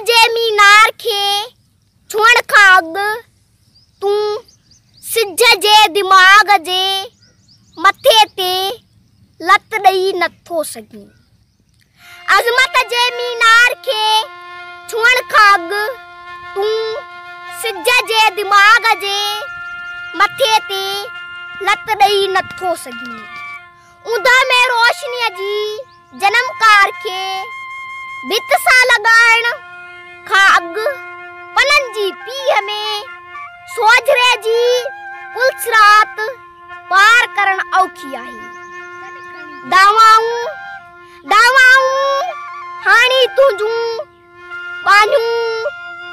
जे मीनार खे छुअण खां अॻु तूं सिज जे दिमाग़ जे मथे ते लत ॾेई नथो सघीं। अज़मत जे मीनार खे छुअण खां अॻु तूं सिज जे दिमाग़ जे मथे ते लत ॾेई नथो सघीं। ऊंद में रोशनीअ जी जनमकार खे भित सां लॻाइण खां अॻु पननि जी पीह में सोझिरे जी पुलसरात पार करण औखी आहे। दावाऊं हाणी तुंहिंजूं बानियूं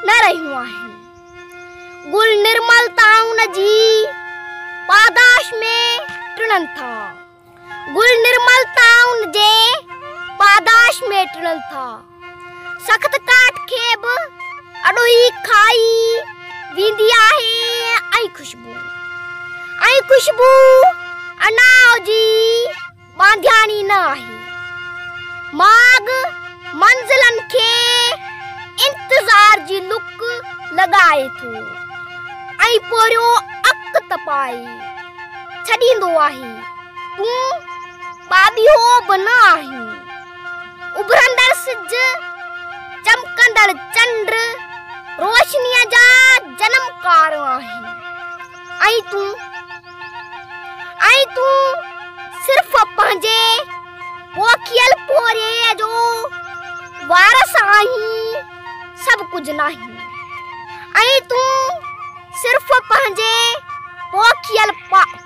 न रहियूं आहिनि। गुल निर्मलताउन जी पादाश में टिणनि था। गुल निर्मलताउन जे पादाश में टिणनि था। सख़्त काठ खे बि अॾोही खाई वेंदी आहे ऐं ख़ुशबू अनाव जी बांधियाणी न आहे। माग मंज़िलनि खे इंतज़ार जी लुक लॻाए थो ऐं पोरियो अक तपाए छॾींदो आहे। तूं पाॿियो बि न आहीं। उभरंदड़ सिज चमकंदड़ चंड रोशनीअ जा जनमकार आहिनि ऐं तूं सिर्फ़ पंहिंजे पोखियल पोरे जो वारस आहीं, सभु कुझु नहीं। ऐं तूं सिर्फ़ पंहिंजे पोखियल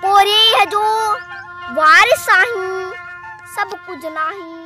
पोरे जो वारिस आहीं, सभु कुझु नहीं।